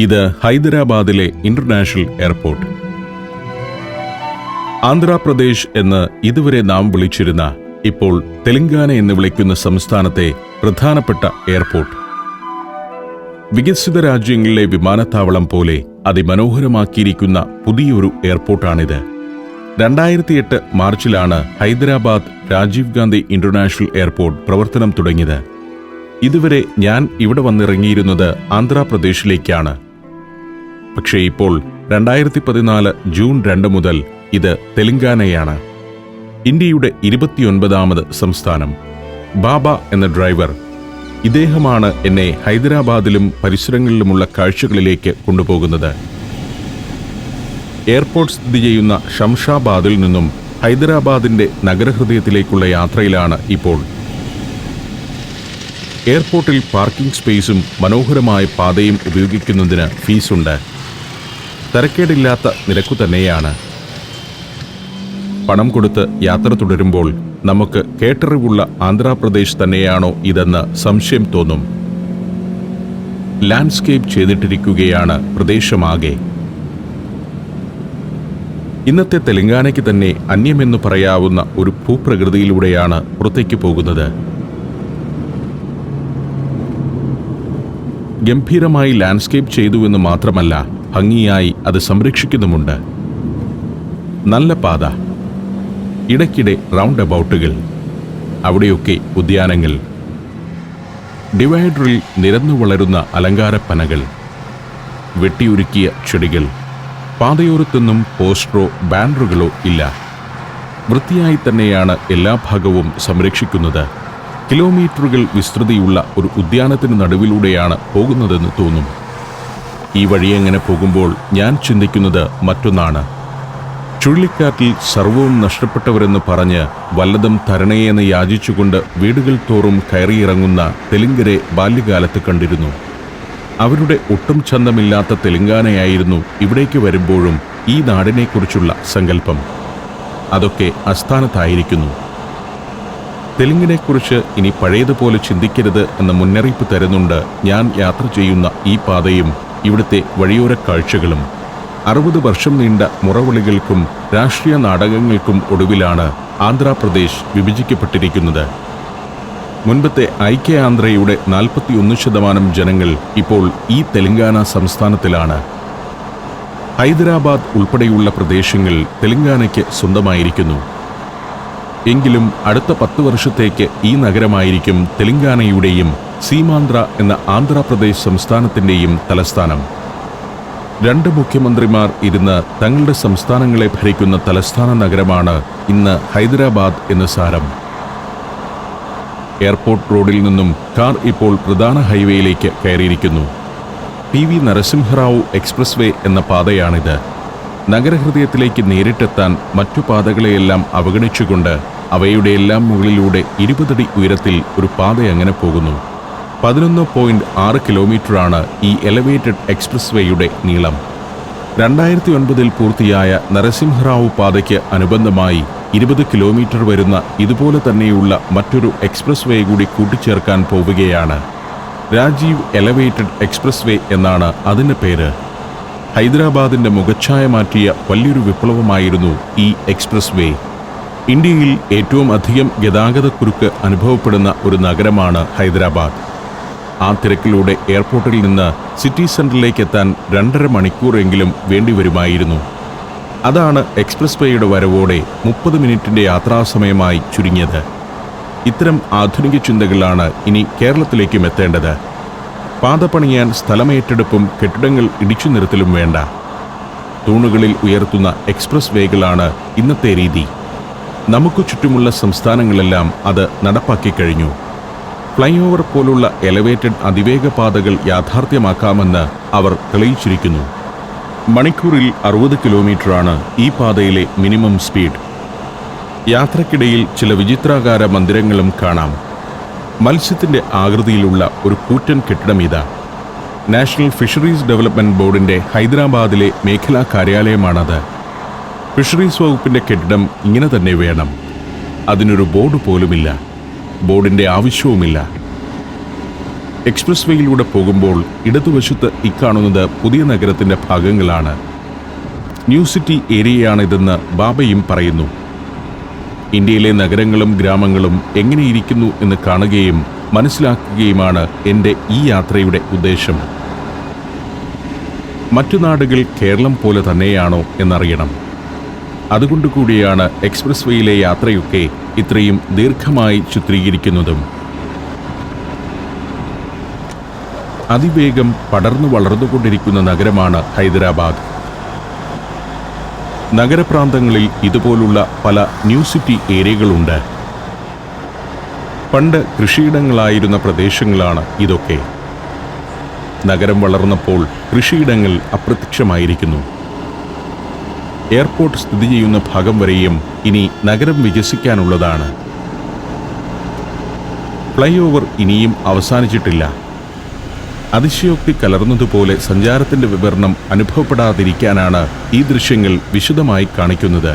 ഇത് ഹൈദരാബാദിലെ international airport. Andhra Pradesh എന്ന് ഇതുവരെ നാം വിളിച്ചിരുന്ന ഇപ്പോൾ തെലങ്കാന എന്ന് വിളിക്കുന്ന സംസ്ഥാനത്തെ പ്രധാനപ്പെട്ട എയർപോർട്ട്. വികസിത രാജ്യങ്ങളിലെ വിമാനത്താവളം പോലെ അതിമനോഹരമാക്കിയിരിക്കുന്ന പുതിയൊരു എയർപോർട്ടാണിത്. 2008 മാർച്ചിലാണ് ഹൈദരാബാദ് രാജീവ് ഗാന്ധി ഇന്റർനാഷണൽ എയർപോർട്ട് പ്രവർത്തനം തുടങ്ങിയത്. ഇതുവരെ ഞാൻ ഇവിടെ വന്നിറങ്ങിയിരുന്നത് ആന്ധ്രാപ്രദേശിലേക്കാണ്. പക്ഷേ ഇപ്പോൾ 2014 ജൂൺ 2 മുതൽ ഇത് തെലങ്കാനയാണ്. ഇന്ത്യയുടെ 29ാമത് സംസ്ഥാനം. ബാബ എന്ന ഡ്രൈവർ, ഇദ്ദേഹമാണ് എന്നെ ഹൈദരാബാദിലും പരിസരങ്ങളിലുമുള്ള കാഴ്ചകളിലേക്ക് കൊണ്ടുപോകുന്നത്. എയർപോർട്ട് സ്ഥിതി ചെയ്യുന്ന ശംഷാബാദിൽ നിന്നും ഹൈദരാബാദിന്റെ നഗരഹൃദയത്തിലേക്കുള്ള യാത്രയിലാണ് ഇപ്പോൾ. എയർപോർട്ടിൽ പാർക്കിംഗ് സ്പേസും മനോഹരമായ പാതയും ഉപയോഗിക്കുന്നതിന് ഫീസുണ്ട്. തരക്കേടില്ലാത്ത നിരക്കു തന്നെയാണ്. പണം കൊടുത്ത് യാത്ര തുടരുമ്പോൾ നമുക്ക് കേട്ടറിവുള്ള ആന്ധ്രാപ്രദേശ് തന്നെയാണോ ഇതെന്ന് സംശയം തോന്നും. ലാൻഡ്സ്കേപ്പ് ചെയ്തിട്ടിരിക്കുകയാണ് പ്രദേശമാകെ. ഇന്നത്തെ തെലങ്കാനയ്ക്ക് തന്നെ അന്യമെന്ന് പറയാവുന്ന ഒരു ഭൂപ്രകൃതിയിലൂടെയാണ് പുറത്തേക്ക് പോകുന്നത്. ഗംഭീരമായി ലാൻഡ്സ്കേപ്പ് ചെയ്തുവെന്ന് മാത്രമല്ല, ഭംഗിയായി അത് സംരക്ഷിക്കുന്നുമുണ്ട്. നല്ല പാത, ഇടയ്ക്കിടെ റൗണ്ട് അബൌട്ടുകൾ, അവിടെയൊക്കെ ഉദ്യാനങ്ങൾ, ഡിവൈഡറിൽ നിരന്നു വളരുന്ന അലങ്കാരപ്പനകൾ, വെട്ടിയൊരുക്കിയ ചെടികൾ. പാതയോരത്തൊന്നും പോസ്റ്ററോ ബാനറുകളോ ഇല്ല. വൃത്തിയായി തന്നെയാണ് എല്ലാ ഭാഗവും സംരക്ഷിക്കുന്നത്. കിലോമീറ്ററുകൾ വിസ്തൃതിയുള്ള ഒരു ഉദ്യാനത്തിന് നടുവിലൂടെയാണ് പോകുന്നതെന്ന് തോന്നും. ഈ വഴിയെങ്ങനെ പോകുമ്പോൾ ഞാൻ ചിന്തിക്കുന്നത് മറ്റൊന്നാണ്. ചുഴലിക്കാറ്റിൽ സർവവും നഷ്ടപ്പെട്ടവരെന്ന് പറഞ്ഞ് വല്ലതും തരണേയെന്ന് യാചിച്ചുകൊണ്ട് വീടുകൾ തോറും കയറിയിറങ്ങുന്ന തെലുങ്കരെ ബാല്യകാലത്ത് കണ്ടിരുന്നു. അവരുടെ ഒട്ടും ചന്തമില്ലാത്ത തെലങ്കാനയായിരുന്നു ഇവിടേക്ക് വരുമ്പോഴും ഈ നാടിനെക്കുറിച്ചുള്ള സങ്കല്പം. അതൊക്കെ അസ്ഥാനത്തായിരിക്കുന്നു. തെലുങ്കിനെക്കുറിച്ച് ഇനി പഴയതുപോലെ ചിന്തിക്കരുത് എന്ന മുന്നറിയിപ്പ് തരുന്നുണ്ട് ഞാൻ യാത്ര ചെയ്യുന്ന ഈ പാതയും ഇവിടുത്തെ വഴിയോര കാഴ്ചകളും. 60 വർഷം നീണ്ട മുറവിളികൾക്കും രാഷ്ട്രീയ നാടകങ്ങൾക്കും ഒടുവിലാണ് ആന്ധ്രാപ്രദേശ് വിഭജിക്കപ്പെട്ടിരിക്കുന്നത്. മുൻപത്തെ ഐക്യ ആന്ധ്രയുടെ 41% ജനങ്ങൾ ഇപ്പോൾ ഈ തെലങ്കാന സംസ്ഥാനത്തിലാണ്. ഹൈദരാബാദ് ഉൾപ്പെടെയുള്ള പ്രദേശങ്ങൾ തെലങ്കാനയ്ക്ക് സ്വന്തമായിരിക്കുന്നു. എങ്കിലും അടുത്ത 10 വർഷത്തേക്ക് ഈ നഗരമായിരിക്കും തെലങ്കാനയുടെയും സീമാന്ധ്ര എന്ന ആന്ധ്രാപ്രദേശ് സംസ്ഥാനത്തിൻ്റെയും തലസ്ഥാനം. 2 മുഖ്യമന്ത്രിമാർ ഇരുന്ന് തങ്ങളുടെ സംസ്ഥാനങ്ങളെ ഭരിക്കുന്ന തലസ്ഥാന നഗരമാണ് ഇന്ന് ഹൈദരാബാദ് എന്ന് സാരം. എയർപോർട്ട് റോഡിൽ നിന്നും കാർ ഇപ്പോൾ പ്രധാന ഹൈവേയിലേക്ക് കയറിയിരിക്കുന്നു. PV നരസിംഹറാവു എക്സ്പ്രസ് വേ എന്ന പാതയാണിത്. നഗരഹൃദയത്തിലേക്ക് നേരിട്ടെത്താൻ മറ്റു പാതകളെയെല്ലാം അവഗണിച്ചുകൊണ്ട് അവയുടെയെല്ലാം മുകളിലൂടെ 20 അടി ഉയരത്തിൽ ഒരു പാത അങ്ങനെ പോകുന്നു. 11.6 കിലോമീറ്ററാണ് ഈ എലവേറ്റഡ് എക്സ്പ്രസ് വേയുടെ നീളം. 2009 പൂർത്തിയായ നരസിംഹറാവു പാതയ്ക്ക് അനുബന്ധമായി 20 കിലോമീറ്റർ വരുന്ന ഇതുപോലെ തന്നെയുള്ള മറ്റൊരു എക്സ്പ്രസ് വേ കൂടി കൂട്ടിച്ചേർക്കാൻ പോവുകയാണ്. രാജീവ് എലവേറ്റഡ് എക്സ്പ്രസ് വേ എന്നാണ് അതിൻ്റെ പേര്. ഹൈദരാബാദിന്റെ മുഖച്ഛായ മാറ്റിയ വലിയൊരു വിപ്ലവമായിരുന്നു ഈ എക്സ്പ്രസ് വേ. ഇന്ത്യയിൽ ഏറ്റവും അധികം ഗതാഗതക്കുരുക്ക് അനുഭവപ്പെടുന്ന ഒരു നഗരമാണ് ഹൈദരാബാദ്. ആ തിരക്കിലൂടെ എയർപോർട്ടിൽ നിന്ന് സിറ്റി സെന്ററിലേക്ക് എത്താൻ 2.5 മണിക്കൂറെങ്കിലും വേണ്ടിവരുമായിരുന്നു. അതാണ് എക്സ്പ്രസ് വേയുടെ വരവോടെ 30 മിനിറ്റിന്റെ യാത്രാസമയമായി ചുരുങ്ങിയത്. ഇത്തരം ആധുനിക ചിന്തകളാണ് ഇനി കേരളത്തിലേക്കും എത്തേണ്ടത്. പാത പണിയാൻ സ്ഥലമേറ്റെടുപ്പും കെട്ടിടങ്ങൾ ഇടിച്ചു നിരത്തലും വേണ്ട. തൂണുകളിൽ ഉയർത്തുന്ന എക്സ്പ്രസ് വേകളാണ് ഇന്നത്തെ രീതി. നമുക്ക് ചുറ്റുമുള്ള സംസ്ഥാനങ്ങളെല്ലാം അത് നടപ്പാക്കി കഴിഞ്ഞു. ഫ്ലൈ ഓവർ പോലുള്ള എലവേറ്റഡ് അതിവേഗ പാതകൾ യാഥാർത്ഥ്യമാക്കാമെന്ന് അവർ തെളിയിച്ചിരിക്കുന്നു. മണിക്കൂറിൽ 60 കിലോമീറ്ററാണ് ഈ പാതയിലെ മിനിമം സ്പീഡ്. യാത്രക്കിടയിൽ ചില വിചിത്രാകാര മന്ദിരങ്ങളും കാണാം. മത്സ്യത്തിന്റെ ആകൃതിയിലുള്ള ഒരു കൂറ്റൻ കെട്ടിടം ഇതാ. നാഷണൽ ഫിഷറീസ് ഡെവലപ്മെന്റ് ബോർഡിന്റെ ഹൈദരാബാദിലെ മേഖലാ കാര്യാലയമാണത്. ഫിഷറീസ് വകുപ്പിന്റെ കെട്ടിടം ഇങ്ങനെ തന്നെ വേണം. അതിനൊരു ബോർഡ് പോലുമില്ല. ബോർഡിന്റെ ആവശ്യവുമില്ല. എക്സ്പ്രസ് വേയിലൂടെ പോകുമ്പോൾ ഇടതുവശത്ത് ഇക്കാണുന്നത് പുതിയ നഗരത്തിന്റെ ഭാഗങ്ങളാണ്. ന്യൂ സിറ്റി ഏരിയയാണിതെന്ന് ബാബയും പറയുന്നു. ഇന്ത്യയിലെ നഗരങ്ങളും ഗ്രാമങ്ങളും എങ്ങനെയിരിക്കുന്നു എന്ന് കാണുകയും മനസ്സിലാക്കുകയുമാണ് എൻ്റെ ഈ യാത്രയുടെ ഉദ്ദേശം. മറ്റു നാടുകൾ കേരളം പോലെ തന്നെയാണോ എന്നറിയണം. അതുകൊണ്ടുകൂടിയാണ് എക്സ്പ്രസ് വേയിലെ യാത്രയൊക്കെ ഇത്രയും ദീർഘമായി ചിത്രീകരിക്കുന്നതും. അതിവേഗം പടർന്നു വളർന്നുകൊണ്ടിരിക്കുന്ന നഗരമാണ് ഹൈദരാബാദ്. നഗരപ്രാന്തങ്ങളിൽ ഇതുപോലുള്ള പല ന്യൂ സിറ്റി ഏരിയകളുണ്ട്. പണ്ട് കൃഷിയിടങ്ങളായിരുന്ന പ്രദേശങ്ങളാണ് ഇതൊക്കെ. നഗരം വളർന്നപ്പോൾ കൃഷിയിടങ്ങൾ അപ്രത്യക്ഷമായിരിക്കുന്നു. എയർപോർട്ട് സ്ഥിതി ചെയ്യുന്ന ഭാഗം വരെയും ഇനി നഗരം വികസിക്കാനുള്ളതാണ്. ഫ്ലൈ ഓവർ ഇനിയും അവസാനിച്ചിട്ടില്ല. അതിശയോക്തി കലർന്നതുപോലെ സഞ്ചാരത്തിന്റെ വിവരണം അനുഭവപ്പെടാതിരിക്കാനാണ് ഈ ദൃശ്യങ്ങൾ വിശദമായി കാണിക്കുന്നത്.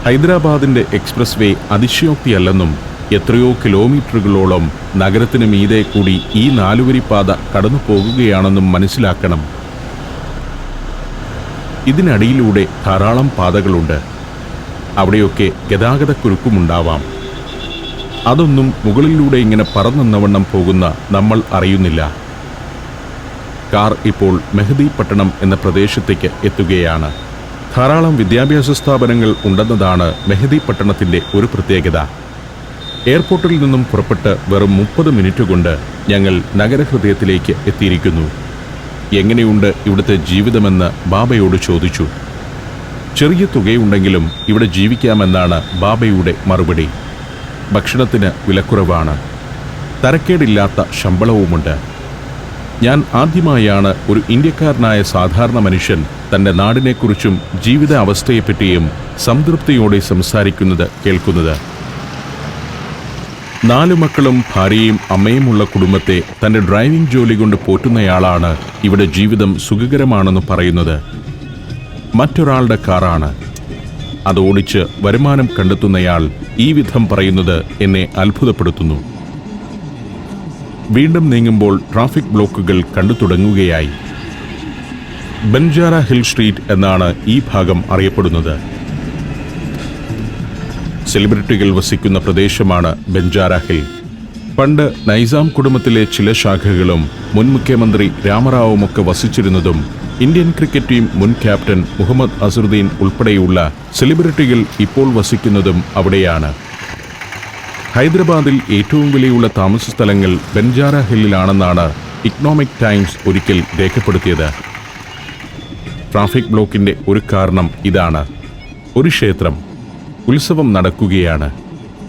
ഹൈദരാബാദിന്റെ എക്സ്പ്രസ് വേ അതിശയോക്തിയല്ലെന്നും എത്രയോ കിലോമീറ്ററുകളോളം നഗരത്തിന് മീതെ കൂടി ഈ നാലുവരിപ്പാത കടന്നു പോകുകയാണെന്നും മനസ്സിലാക്കണം. ഇതിനടിയിലൂടെ ധാരാളം പാതകളുണ്ട്. അവിടെയൊക്കെ ഗതാഗതക്കുരുക്കുമുണ്ടാവാം. അതൊന്നും മുകളിലൂടെ ഇങ്ങനെ പറന്നെന്നവണ്ണം പോകുന്ന നമ്മൾ അറിയുന്നില്ല. കാർ ഇപ്പോൾ മെഹദി പട്ടണം എന്ന പ്രദേശത്തേക്ക് എത്തുകയാണ്. ധാരാളം വിദ്യാഭ്യാസ സ്ഥാപനങ്ങൾ ഉണ്ടെന്നതാണ് മെഹദി പട്ടണത്തിൻ്റെ ഒരു പ്രത്യേകത. എയർപോർട്ടിൽ നിന്നും പുറപ്പെട്ട് വെറും 30 മിനിറ്റ് കൊണ്ട് ഞങ്ങൾ നഗരഹൃദയത്തിലേക്ക് എത്തിയിരിക്കുന്നു. എങ്ങനെയുണ്ട് ഇവിടുത്തെ ജീവിതമെന്ന് ബാബയോട് ചോദിച്ചു. ചെറിയ തുകയുണ്ടെങ്കിലും ഇവിടെ ജീവിക്കാമെന്നാണ് ബാബയുടെ മറുപടി. ഭക്ഷണത്തിന് വിലക്കുറവാണ്. തരക്കേടില്ലാത്ത ശമ്പളവുമുണ്ട്. ഞാൻ ആദ്യമായാണ് ഒരു ഇന്ത്യക്കാരനായ സാധാരണ മനുഷ്യൻ തൻ്റെ നാടിനെക്കുറിച്ചും ജീവിത അവസ്ഥയെപ്പറ്റിയും സംതൃപ്തിയോടെ സംസാരിക്കുന്നത് കേൾക്കുന്നത്. 4 മക്കളും ഭാര്യയും അമ്മയുമുള്ള കുടുംബത്തെ തൻ്റെ ഡ്രൈവിംഗ് ജോലി കൊണ്ട് പോറ്റുന്നയാളാണ് ഇവിടെ ജീവിതം സുഖകരമാണെന്ന് പറയുന്നത്. മറ്റൊരാളുടെ കാറാണ്. അതോടിച്ച് വരുമാനം കണ്ടെത്തുന്നയാൾ ഈ വിധം പറയുന്നത് എന്നെ അത്ഭുതപ്പെടുത്തുന്നു. വീണ്ടും നീങ്ങുമ്പോൾ ട്രാഫിക് ബ്ലോക്കുകൾ കണ്ടു തുടങ്ങുകയായി. ബൻജാര ഹിൽ സ്ട്രീറ്റ് എന്നാണ് ഈ ഭാഗം അറിയപ്പെടുന്നത്. സെലിബ്രിറ്റികൾ വസിക്കുന്ന പ്രദേശമാണ് ബൻജാര ഹിൽ. പണ്ട് നൈസാം കുടുംബത്തിലെ ചില ശാഖകളും മുൻ മുഖ്യമന്ത്രി രാമറാവുമൊക്കെ വസിച്ചിരുന്നതും ഇന്ത്യൻ ക്രിക്കറ്റ് ടീം മുൻ ക്യാപ്റ്റൻ മുഹമ്മദ് അസറുദ്ദീൻ ഉൾപ്പെടെയുള്ള സെലിബ്രിറ്റികൾ ഇപ്പോൾ വസിക്കുന്നതും അവിടെയാണ്. ഹൈദരാബാദിൽ ഏറ്റവും വിലയുള്ള താമസ സ്ഥലങ്ങൾ ബൻജാര ഹില്ലിലാണെന്നാണ് ഇക്കണോമിക് ടൈംസ് ഒരിക്കൽ രേഖപ്പെടുത്തിയത്. ട്രാഫിക് ബ്ലോക്കിന്റെ ഒരു കാരണം ഇതാണ്. ഒരു ക്ഷേത്രം ഉത്സവം നടക്കുകയാണ്.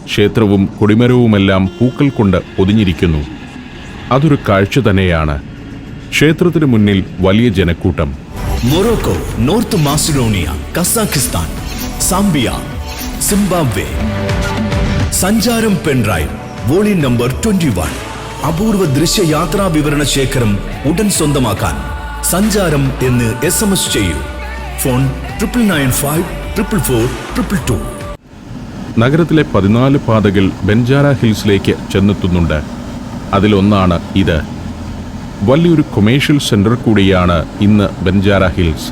ക്ഷേത്രവും കൊടിമരവുമെല്ലാം പൂക്കൾ കൊണ്ട് പൊതിഞ്ഞിരിക്കുന്നു. അതൊരു കാഴ്ച തന്നെയാണ്. ക്ഷേത്രത്തിന് മുന്നിൽ വലിയ ജനക്കൂട്ടം. Morocco, north Macedonia, Kazakhstan, Zambia, Zimbabwe. സഞ്ചാരം പെൻഡ്രൈവ് വോളിയം നമ്പർ 21. അപൂർവ ദൃശ്യ യാത്രാ വിവരണ ശേഖരം ഉടൻ സ്വന്തമാക്കാൻ സഞ്ചാരം എന്ന് SMS ചെയ്യൂ. ഫോൺ 9995444222. നഗരത്തിലെ 14 പാതകൾ ബൻജാര ഹിൽസിലേക്ക് ചെന്നെത്തുന്നുണ്ട്. അതിലൊന്നാണ് ഇത്. വലിയൊരു കൊമേഴ്ഷ്യൽ സെന്റർ കൂടിയാണ് ഇന്ന് ബൻജാര ഹിൽസ്.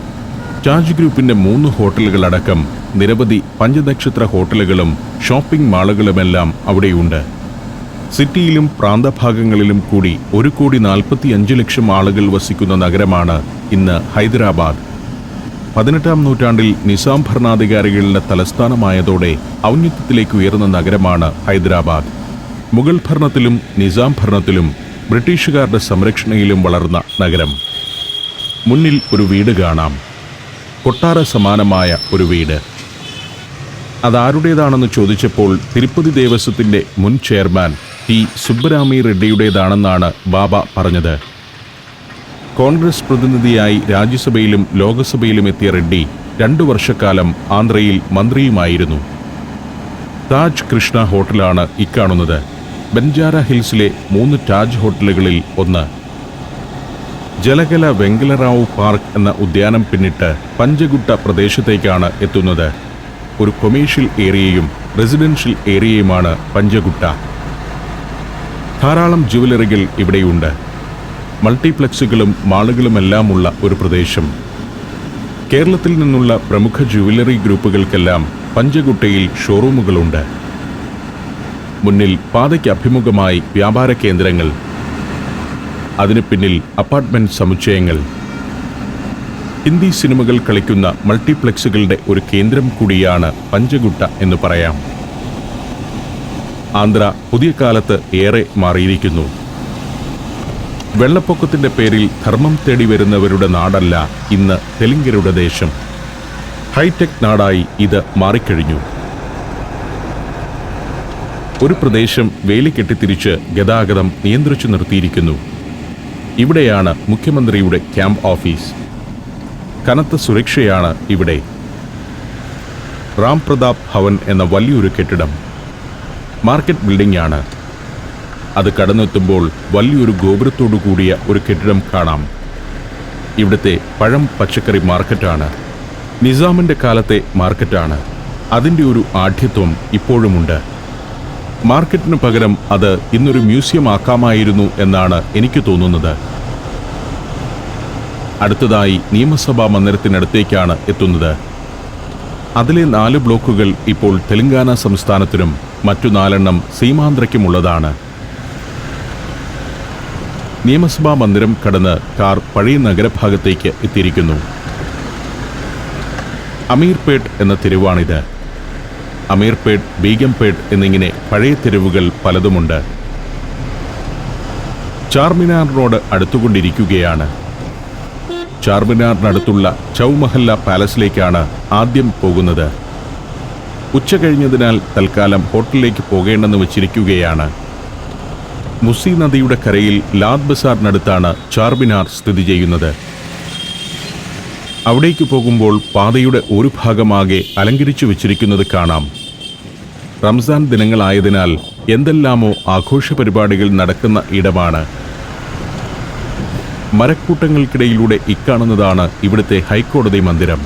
താജ് ഗ്രൂപ്പിന്റെ 3 ഹോട്ടലുകളടക്കം നിരവധി പഞ്ചനക്ഷത്ര ഹോട്ടലുകളും ഷോപ്പിംഗ് മാളുകളുമെല്ലാം അവിടെയുണ്ട്. സിറ്റിയിലും പ്രാന്തഭാഗങ്ങളിലും കൂടി 1,45,00,000 ആളുകൾ വസിക്കുന്ന നഗരമാണ് ഇന്ന് ഹൈദരാബാദ്. 18-ാം നൂറ്റാണ്ടിൽ നിസാം ഭരണാധികാരികളുടെ തലസ്ഥാനമായതോടെ ഔന്നത്യത്തിലേക്ക് ഉയർന്ന നഗരമാണ് ഹൈദരാബാദ്. മുഗൾ ഭരണത്തിലും നിസാം ഭരണത്തിലും ബ്രിട്ടീഷുകാരുടെ സംരക്ഷണയിലും വളർന്ന നഗരം. മുന്നിൽ ഒരു വീട് കാണാം. കൊട്ടാര സമാനമായ ഒരു വീട്. അതാരുടേതാണെന്ന് ചോദിച്ചപ്പോൾ തിരുപ്പതി ദേവസ്വത്തിന്റെ മുൻ ചെയർമാൻ ടി സുബ്ബരാമി റെഡ്ഡിയുടേതാണെന്നാണ് ബാബ പറഞ്ഞത്. കോൺഗ്രസ് പ്രതിനിധിയായി രാജ്യസഭയിലും ലോകസഭയിലും എത്തിയ റെഡ്ഡി 2 വർഷക്കാലം ആന്ധ്രയിൽ മന്ത്രിയുമായിരുന്നു. താജ് കൃഷ്ണ ഹോട്ടലാണ് ഇക്കാണുന്നത്. ബൻജാര ഹിൽസിലെ 3 താജ് ഹോട്ടലുകളിൽ ഒന്ന്. ജലകല വെങ്കലറാവു പാർക്ക് എന്ന ഉദ്യാനം പിന്നിട്ട് പഞ്ചഗുട്ട പ്രദേശത്തേക്കാണ് എത്തുന്നത്. ഒരു കൊമേഴ്ഷ്യൽ ഏരിയയും റെസിഡൻഷ്യൽ ഏരിയയുമാണ് പഞ്ചഗുട്ട. ധാരാളം ജുവലറികൾ ഇവിടെയുണ്ട്. മൾട്ടിപ്ലക്സുകളും മാളുകളുമെല്ലാമുള്ള ഒരു പ്രദേശം. കേരളത്തിൽ നിന്നുള്ള പ്രമുഖ ജുവലറി ഗ്രൂപ്പുകൾക്കെല്ലാം പഞ്ചകുട്ടയിൽ ഷോറൂമുകളുണ്ട്. മുന്നിൽ പാതയ്ക്ക് അഭിമുഖമായി വ്യാപാര കേന്ദ്രങ്ങൾ, അതിനു പിന്നിൽ അപ്പാർട്ട്മെന്റ് സമുച്ചയങ്ങൾ. ഹിന്ദി സിനിമകൾ കളിക്കുന്ന മൾട്ടിപ്ലക്സുകളുടെ ഒരു കേന്ദ്രം കൂടിയാണ് പഞ്ചകുട്ട എന്ന് പറയാം. ആന്ധ്ര പുതിയ കാലത്ത് ഏറെ മാറിയിരിക്കുന്നു. വെള്ളപ്പൊക്കത്തിന്റെ പേരിൽ ധർമ്മം തേടി വരുന്നവരുടെ നാടല്ല ഇന്ന് തെലുങ്കരുടെ ദേശം. ഹൈടെക് നാടായി ഇത് മാറിക്കഴിഞ്ഞു. ഒരു പ്രദേശം വേലി കെട്ടിത്തിരിച്ച് ഗതാഗതം നിയന്ത്രിച്ചു നിർത്തിയിരിക്കുന്നു. ഇവിടെയാണ് മുഖ്യമന്ത്രിയുടെ ക്യാമ്പ് ഓഫീസ്. കനത്ത സുരക്ഷയാണ് ഇവിടെ. റാം പ്രതാപ് ഭവൻ എന്ന വലിയൊരു കെട്ടിടം മാർക്കറ്റ് ബിൽഡിംഗ് ആണ്. അത് കടന്നെത്തുമ്പോൾ വലിയൊരു ഗോപുരത്തോടു കൂടിയ ഒരു കെട്ടിടം കാണാം. ഇവിടുത്തെ പഴം പച്ചക്കറി മാർക്കറ്റാണ്. നിസാമിൻ്റെ കാലത്തെ മാർക്കറ്റാണ്. അതിൻ്റെ ഒരു ആഢ്യത്വം ഇപ്പോഴുമുണ്ട്. മാർക്കറ്റിനു പകരം അത് ഇന്നൊരു മ്യൂസിയം ആക്കാമായിരുന്നു എന്നാണ് എനിക്ക് തോന്നുന്നത്. അടുത്തതായി നിയമസഭാ മന്ദിരത്തിനടുത്തേക്കാണ് എത്തുന്നത്. അതിലെ 4 ബ്ലോക്കുകൾ ഇപ്പോൾ തെലങ്കാന സംസ്ഥാനത്തിനും മറ്റു 4 സീമാന്ധ്രയ്ക്കുമുള്ളതാണ്. നിയമസഭാ മന്ദിരം കടന്ന് കാർ പഴയ നഗരഭാഗത്തേക്ക് എത്തിയിരിക്കുന്നു. അമീർപേട്ട് എന്ന തെരുവാണിത്. അമീർപേട്ട്, ബീഗംപേട്ട് എന്നിങ്ങനെ പഴയ തെരുവുകൾ പലതുമുണ്ട്. ചാർമിനാറിനോട് അടുത്തുകൊണ്ടിരിക്കുകയാണ്. ചാർമിനാറിനടുത്തുള്ള ചൗമഹല്ല പാലസിലേക്കാണ് ആദ്യം പോകുന്നത്. ഉച്ച കഴിഞ്ഞതിനാൽ തൽക്കാലം ഹോട്ടലിലേക്ക് പോകേണ്ടെന്ന് വച്ചിരിക്കുകയാണ്. മുസി നദിയുടെ കരയിൽ ലാദ് ബസാറിനടുത്താണ് ചാർമിനാർ സ്ഥിതി ചെയ്യുന്നത്. അവിടേക്ക് പോകുമ്പോൾ പാതയുടെ ഒരു ഭാഗമാകെ അലങ്കരിച്ചു വച്ചിരിക്കുന്നത് കാണാം. റംസാൻ ദിനങ്ങളായതിനാൽ എന്തെല്ലാമോ ആഘോഷ പരിപാടികൾ നടക്കുന്ന ഇടമാണ്. മരക്കൂട്ടങ്ങൾക്കിടയിലൂടെ ഇക്കാണുന്നതാണ് ഇവിടുത്തെ ഹൈക്കോടതി മന്ദിരം.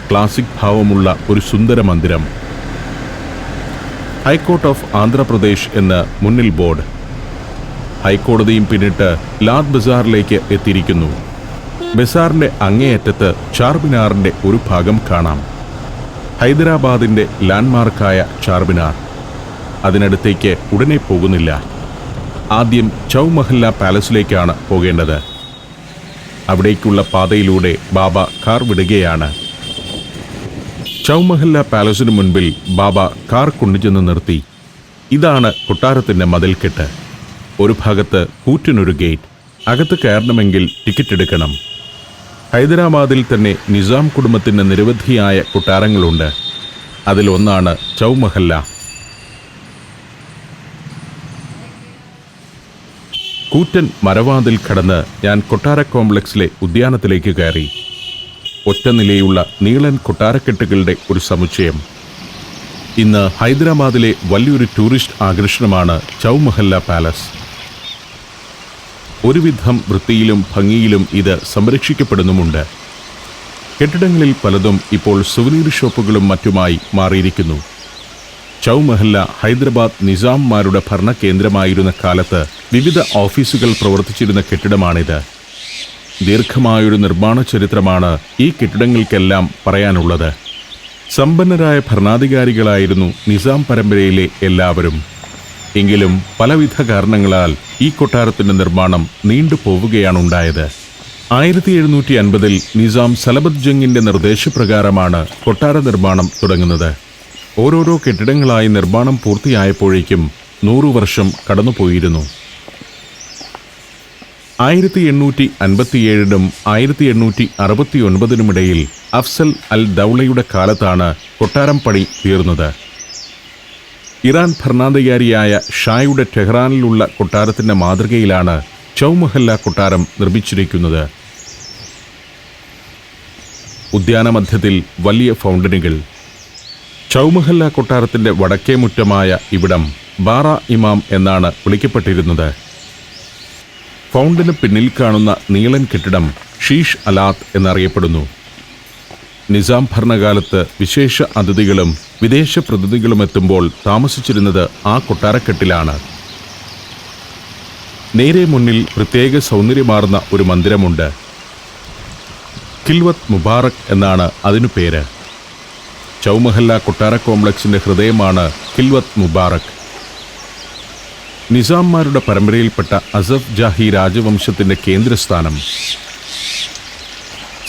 ക്ലാസിക് ഭാവമുള്ള ഒരു സുന്ദര മന്ദിരം. ഹൈക്കോർട്ട് ഓഫ് ആന്ധ്രാപ്രദേശ് എന്ന് മുന്നിൽ ബോർഡ്. ഹൈക്കോടതിയും പിന്നിട്ട് ലാദ് ബസാറിലേക്ക് എത്തിയിരിക്കുന്നു. ബസാറിന്റെ അങ്ങേയറ്റത്ത് ചാർമിനാറിന്റെ ഒരു ഭാഗം കാണാം. ഹൈദരാബാദിന്റെ ലാൻഡ്മാർക്കായ ചാർമിനാർ. അതിനടുത്തേക്ക് ഉടനെ പോകുന്നില്ല. ആദ്യം ചൗമഹല്ല പാലസിലേക്കാണ് പോകേണ്ടത്. അവിടേക്കുള്ള പാതയിലൂടെ ബാബ കാർ വിടുകയാണ്. ചൗമഹല്ല പാലസിനു മുൻപിൽ ബാബ കാർ കൊണ്ടുചെന്ന് നിർത്തി. ഇതാണ് കൊട്ടാരത്തിന്റെ മതിൽക്കെട്ട്. ഒരു ഭാഗത്ത് കൂറ്റിനൊരു ഗേറ്റ്. അകത്ത് കയറണമെങ്കിൽ ടിക്കറ്റ് എടുക്കണം. ഹൈദരാബാദിൽ തന്നെ നിസാം കുടുംബത്തിന് നിരവധിയായ കൊട്ടാരങ്ങളുണ്ട്. അതിലൊന്നാണ് ചൗമഹല്ല. കൂറ്റൻ മരവാതിൽ കടന്ന് ഞാൻ കൊട്ടാര കോംപ്ലക്സിലെ ഉദ്യാനത്തിലേക്ക് കയറി. ഒറ്റ നിലയുള്ള നീളൻ കൊട്ടാരക്കെട്ടുകളുടെ ഒരു സമുച്ചയം. ഇന്ന് ഹൈദരാബാദിലെ വലിയൊരു ടൂറിസ്റ്റ് ആകർഷണമാണ് ചൗമഹല്ല പാലസ്. ഒരുവിധം വൃത്തിയിലും ഭംഗിയിലും ഇത് സംരക്ഷിക്കപ്പെടുന്നുമുണ്ട്. കെട്ടിടങ്ങളിൽ പലതും ഇപ്പോൾ സുവനീർ ഷോപ്പുകളും മറ്റുമായി മാറിയിരിക്കുന്നു. ചൗമഹല്ല ഹൈദരാബാദ് നിസാംമാരുടെ ഭരണകേന്ദ്രമായിരുന്ന കാലത്ത് വിവിധ ഓഫീസുകൾ പ്രവർത്തിച്ചിരുന്ന കെട്ടിടമാണിത്. ദീർഘമായൊരു നിർമ്മാണ ചരിത്രമാണ് ഈ കെട്ടിടങ്ങൾക്കെല്ലാം പറയാനുള്ളത്. സമ്പന്നരായ ഭരണാധികാരികളായിരുന്നു നിസാം പരമ്പരയിലെ എല്ലാവരും. എങ്കിലും പലവിധ കാരണങ്ങളാൽ ഈ കൊട്ടാരത്തിന്റെ നിർമ്മാണം നീണ്ടുപോവുകയാണുണ്ടായത്. 1750-ൽ നിസാം സലബത്ത് ജംഗിന്റെ നിർദ്ദേശപ്രകാരമാണ് കൊട്ടാര നിർമ്മാണം തുടങ്ങുന്നത്. ഓരോരോ കെട്ടിടങ്ങളായി നിർമ്മാണം പൂർത്തിയായപ്പോഴേക്കും 100 വർഷം കടന്നുപോയിരുന്നു. 1857-നും 1869-നുമിടയിൽ അഫ്സൽ അൽ ദൗളയുടെ കാലത്താണ് കൊട്ടാരം പണി തീർന്നത്. ഇറാൻ ഭരണാധികാരിയായ ഷായുടെ ടെഹ്റാനിലുള്ള കൊട്ടാരത്തിന്റെ മാതൃകയിലാണ് ചൗമഹല്ല കൊട്ടാരം നിർമ്മിച്ചിരിക്കുന്നത്. ഉദ്യാനമധ്യത്തിൽ വലിയ ഫൗണ്ടനുകൾ. ചൗമഹല്ല കൊട്ടാരത്തിന്റെ വടക്കേ മുറ്റമായ ഇവിടം ബാറ ഇമാം എന്നാണ് വിളിക്കപ്പെട്ടിരുന്നത്. ഫൗണ്ടന് പിന്നിൽ കാണുന്ന നീളൻ കെട്ടിടം ഷീഷ് അലാത്ത് എന്നറിയപ്പെടുന്നു. നിസാം ഭരണകാലത്ത് വിശേഷ അതിഥികളും വിദേശ പ്രതിനിധികളും എത്തുമ്പോൾ താമസിച്ചിരുന്നത് ആ കൊട്ടാരക്കെട്ടിലാണ്. നേരെ മുന്നിൽ പ്രത്യേക സൗന്ദര്യമാർന്ന ഒരു മന്ദിരമുണ്ട്. ഖിൽവത് മുബാറക് എന്നാണ് അതിനു പേര്. ചൗമഹല്ല കൊട്ടാര കോംപ്ലക്സിന്റെ ഹൃദയമാണ് ഖിൽവത് മുബാറക്. നിസാംമാരുടെ പരമ്പരയിൽപ്പെട്ട അസഫ് ജാഹി രാജവംശത്തിന്റെ കേന്ദ്രസ്ഥാനം.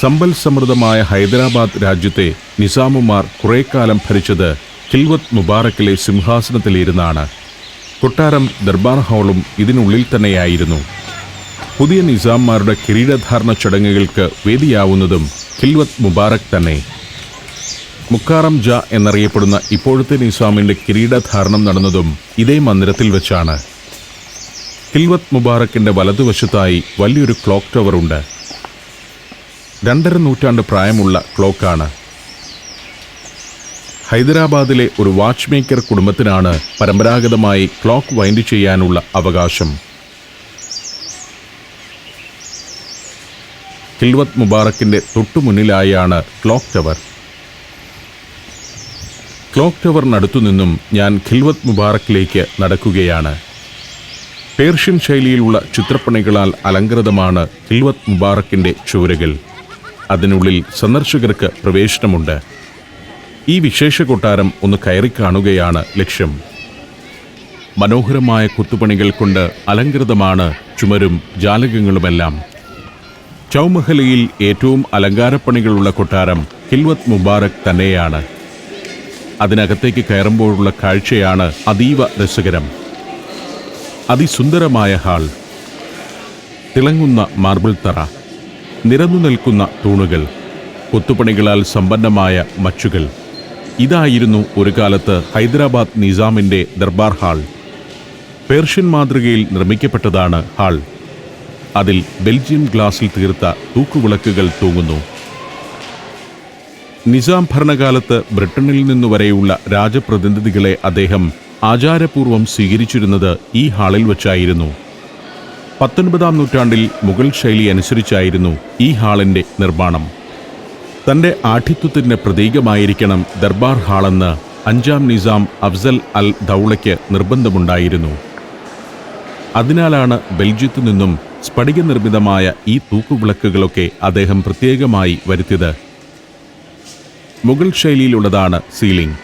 സമ്പൽ സമൃദ്ധമായ ഹൈദരാബാദ് രാജ്യത്തെ നിസാമുമാർ കുറേക്കാലം ഭരിച്ചത് ഖിൽവത് മുബാറക്കിലെ സിംഹാസനത്തിലിരുന്നാണ്. കൊട്ടാരം ദർബാർ ഹാളും ഇതിനുള്ളിൽ തന്നെയായിരുന്നു. പുതിയ നിസാംമാരുടെ കിരീടധാരണ ചടങ്ങുകൾക്ക് വേദിയാവുന്നതും ഖിൽവത് മുബാറക് തന്നെ. മുക്കാറം ജ എന്നറിയപ്പെടുന്ന ഇപ്പോഴത്തെ നിസാമിന്റെ കിരീടധാരണം നടന്നതും ഇതേ മന്ദിരത്തിൽ വെച്ചാണ്. ഖിൽവത് മുബാറക്കിന്റെ വലതുവശത്തായി വലിയൊരു ക്ലോക്ക് ടവർ ഉണ്ട്. 2.5 നൂറ്റാണ്ട് പ്രായമുള്ള ക്ലോക്കാണ്. ഹൈദരാബാദിലെ ഒരു വാച്ച് മേക്കർ കുടുംബത്തിനാണ് പരമ്പരാഗതമായി ക്ലോക്ക് വൈൻഡ് ചെയ്യാനുള്ള അവകാശം. ഖിൽവത് മുബാറക്കിന്റെ തൊട്ടുമുന്നിലായാണ് ക്ലോക്ക് ടവർ. ക്ലോക്ക് ടവറിനടുത്തുനിന്നും ഞാൻ ഖിൽവത് മുബാറക്കിലേക്ക് നടക്കുകയാണ്. പേർഷ്യൻ ശൈലിയിലുള്ള ചിത്രപ്പണികളാൽ അലങ്കൃതമാണ് ഖിൽവത് മുബാറക്കിന്റെ ചുവരുകൾ. അതിനുള്ളിൽ സന്ദർശകർക്ക് പ്രവേശനമുണ്ട്. ഈ വിശേഷ കൊട്ടാരം ഒന്ന് കയറിക്കാണുകയാണ് ലക്ഷ്യം. മനോഹരമായ കൊത്തുപണികൾ കൊണ്ട് അലങ്കൃതമാണ് ചുമരും ജാലകങ്ങളുമെല്ലാം. ചൗമഹലയിൽ ഏറ്റവും അലങ്കാരപ്പണികളുള്ള കൊട്ടാരം ഖിൽവത് മുബാറക് തന്നെയാണ്. അതിനകത്തേക്ക് കയറുമ്പോഴുള്ള കാഴ്ചയാണ് അതീവ രസകരം. അതിസുന്ദരമായ ഹാൾ, തിളങ്ങുന്ന മാർബിൾ തറ, നിരന്നു നിൽക്കുന്ന തൂണുകൾ, കൊത്തുപണികളാൽ സമ്പന്നമായ മച്ചുകൾ. ഇതായിരുന്നു ഒരു കാലത്ത് ഹൈദരാബാദ് നിസാമിന്റെ ദർബാർ ഹാൾ. പേർഷ്യൻ മാതൃകയിൽ നിർമ്മിക്കപ്പെട്ടതാണ് ഹാൾ. അതിൽ ബെൽജിയം ഗ്ലാസിൽ തീർത്ത തൂക്കുവിളക്കുകൾ തൂങ്ങുന്നു. നിസാം ഭരണകാലത്ത് ബ്രിട്ടനിൽ നിന്നുവരെയുള്ള രാജപ്രതിനിധികളെ അദ്ദേഹം ആചാരപൂർവ്വം സ്വീകരിച്ചിരുന്നത് ഈ ഹാളിൽ വച്ചായിരുന്നു. 19-ാം നൂറ്റാണ്ടിൽ മുഗൾ ശൈലി അനുസരിച്ചായിരുന്നു ഈ ഹാളിന്റെ നിർമ്മാണം. തന്റെ ആഠിത്വത്തിന്റെ പ്രതീകമായിരിക്കണം ദർബാർ ഹാളെന്ന് 5-ാം നിസാം അഫ്സൽ അൽ ദൗളയ്ക്ക് നിർബന്ധമുണ്ടായിരുന്നു. അതിനാലാണ് ബെൽജിയത്തു നിന്നും സ്ഫടിക നിർമ്മിതമായ ഈ തൂക്കുവിളക്കുകളൊക്കെ അദ്ദേഹം പ്രത്യേകമായി വരുത്തിയത്. മുഗൾ ശൈലിയിലുള്ളതാണ് സീലിംഗ്.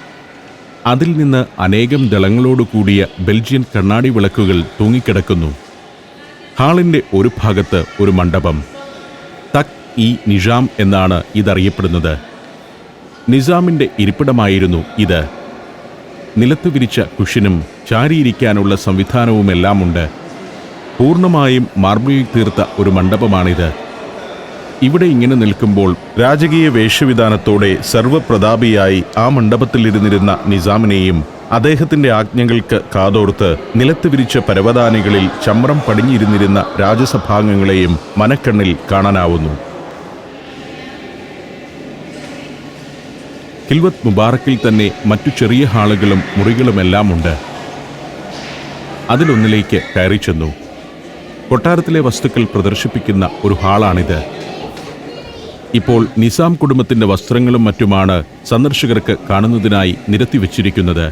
അതിൽ നിന്ന് അനേകം ദളങ്ങളോടു കൂടിയ ബെൽജിയൻ കണ്ണാടി വിളക്കുകൾ തൂങ്ങിക്കിടക്കുന്നു. ഹാളിന്റെ ഒരു ഭാഗത്ത് ഒരു മണ്ഡപം, തക് ഇ നിസാം എന്നാണ് ഇതറിയപ്പെടുന്നത്. നിസാമിന്റെ ഇരിപ്പിടമായിരുന്നു ഇത്. നിലത്ത് വിരിച്ച കുഷ്യനും ചാരിയിരിക്കാനുള്ള സംവിധാനവുമെല്ലാമുണ്ട്. പൂർണ്ണമായും മാർബിളിൽ തീർത്ത ഒരു മണ്ഡപമാണിത്. ഇവിടെ ഇങ്ങനെ നിൽക്കുമ്പോൾ രാജകീയ വേഷവിധാനത്തോടെ സർവപ്രതാപിയായി ആ മണ്ഡപത്തിലിരുന്നിരുന്ന നിസാമിനെയും അദ്ദേഹത്തിന്റെ ആജ്ഞകൾക്ക് കാതോർത്ത് നിലത്ത് വിരിച്ച പരവതാനികളിൽ ചമ്രം പടിഞ്ഞിരുന്നിരുന്ന രാജസഭാംഗങ്ങളെയും മനക്കണ്ണിൽ കാണാനാവുന്നു. ഖിൽവത് മുബാറക്കിൽ തന്നെ മറ്റു ചെറിയ ഹാളുകളും മുറികളുമെല്ലാമുണ്ട്. അതിലൊന്നിലേക്ക് കയറി ചെന്നു. കൊട്ടാരത്തിലെ വസ്തുക്കൾ പ്രദർശിപ്പിക്കുന്ന ഒരു ഹാളാണിത്. ഇപ്പോൾ നിസാം കുടുംബത്തിന്റെ വസ്ത്രങ്ങളും മറ്റുമാണ് സന്ദർശകർക്ക് കാണുന്നതിനായി നിരത്തിവെച്ചിരിക്കുന്നത്.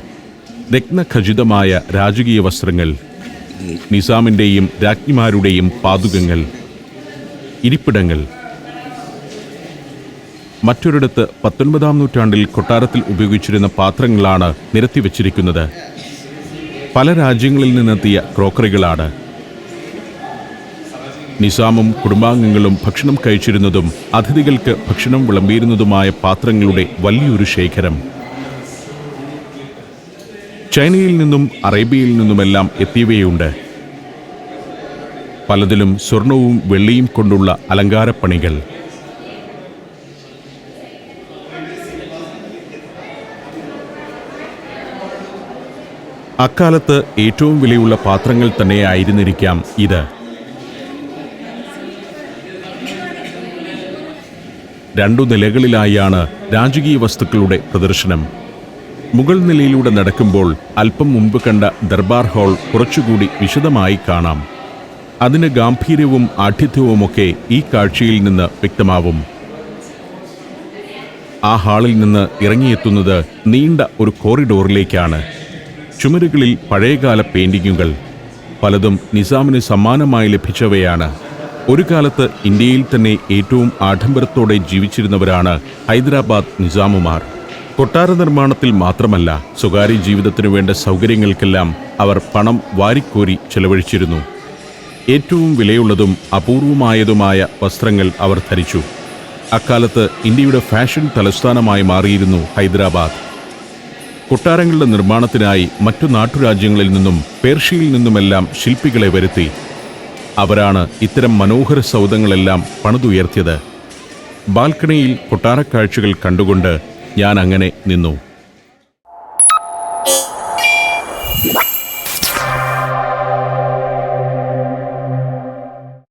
രത്നഖചിതമായ രാജകീയ വസ്ത്രങ്ങൾ, നിസാമിന്റെയും രാജ്ഞിമാരുടെയും പാദുകങ്ങൾ, ഇരിപ്പിടങ്ങൾ. മറ്റൊരിടത്ത് 19-ാം നൂറ്റാണ്ടിൽ കൊട്ടാരത്തിൽ ഉപയോഗിച്ചിരുന്ന പാത്രങ്ങളാണ് നിരത്തിവെച്ചിരിക്കുന്നത്. പല രാജ്യങ്ങളിൽ നിന്നെത്തിയ ക്രോക്കറികളാണ്. നിസാമും കുടുംബാംഗങ്ങളും ഭക്ഷണം കഴിച്ചിരുന്നതും അതിഥികൾക്ക് ഭക്ഷണം വിളമ്പിയിരുന്നതുമായ പാത്രങ്ങളുടെ വലിയൊരു ശേഖരം. ചൈനയിൽ നിന്നും അറേബ്യയിൽ നിന്നുമെല്ലാം എത്തിയവയുണ്ട്. പലതിലും സ്വർണവും വെള്ളിയും കൊണ്ടുള്ള അലങ്കാരപ്പണികൾ. അക്കാലത്ത് ഏറ്റവും വിലയുള്ള പാത്രങ്ങൾ തന്നെയായിരുന്നിരിക്കാം ഇത്. 2 നിലകളിലായാണ് രാജകീയ വസ്തുക്കളുടെ പ്രദർശനം. മുകൾ നിലയിലൂടെ നടക്കുമ്പോൾ അല്പം മുമ്പ് കണ്ട ദർബാർ ഹാൾ കുറച്ചുകൂടി വിശദമായി കാണാം. അതിന് ഗാംഭീര്യവും ആഠിത്യവുമൊക്കെ ഈ കാഴ്ചയിൽ നിന്ന് വ്യക്തമാവും. ആ ഹാളിൽ നിന്ന് ഇറങ്ങിയെത്തുന്നത് നീണ്ട ഒരു കോറിഡോറിലേക്കാണ്. ചുമരുകളിൽ പഴയകാല പെയിന്റിങ്ങുകൾ, പലതും നിസാമിന് സമ്മാനമായി ലഭിച്ചവയാണ്. ഒരു കാലത്ത് ഇന്ത്യയിൽ തന്നെ ഏറ്റവും ആഡംബരത്തോടെ ജീവിച്ചിരുന്നവരാണ് ഹൈദരാബാദ് നിസാമുമാർ. കൊട്ടാര നിർമ്മാണത്തിൽ മാത്രമല്ല, സ്വകാര്യ ജീവിതത്തിനു വേണ്ട സൗകര്യങ്ങൾക്കെല്ലാം അവർ പണം വാരിക്കോരി ചെലവഴിച്ചിരുന്നു. ഏറ്റവും വിലയുള്ളതും അപൂർവമായതുമായ വസ്ത്രങ്ങൾ അവർ ധരിച്ചു. അക്കാലത്ത് ഇന്ത്യയുടെ ഫാഷൻ തലസ്ഥാനമായി മാറിയിരുന്നു ഹൈദരാബാദ്. കൊട്ടാരങ്ങളുടെ നിർമ്മാണത്തിനായി മറ്റു നാട്ടുരാജ്യങ്ങളിൽ നിന്നും പേർഷ്യയിൽ നിന്നുമെല്ലാം ശില്പികളെ വരുത്തി. അവരാണ് ഇത്തരം മനോഹര സൗധങ്ങളെല്ലാം പണിതുയർത്തിയത്. ബാൽക്കണിയിൽ കൊട്ടാരക്കാഴ്ചകൾ കണ്ടുകൊണ്ട് ഞാൻ അങ്ങനെ നിന്നു.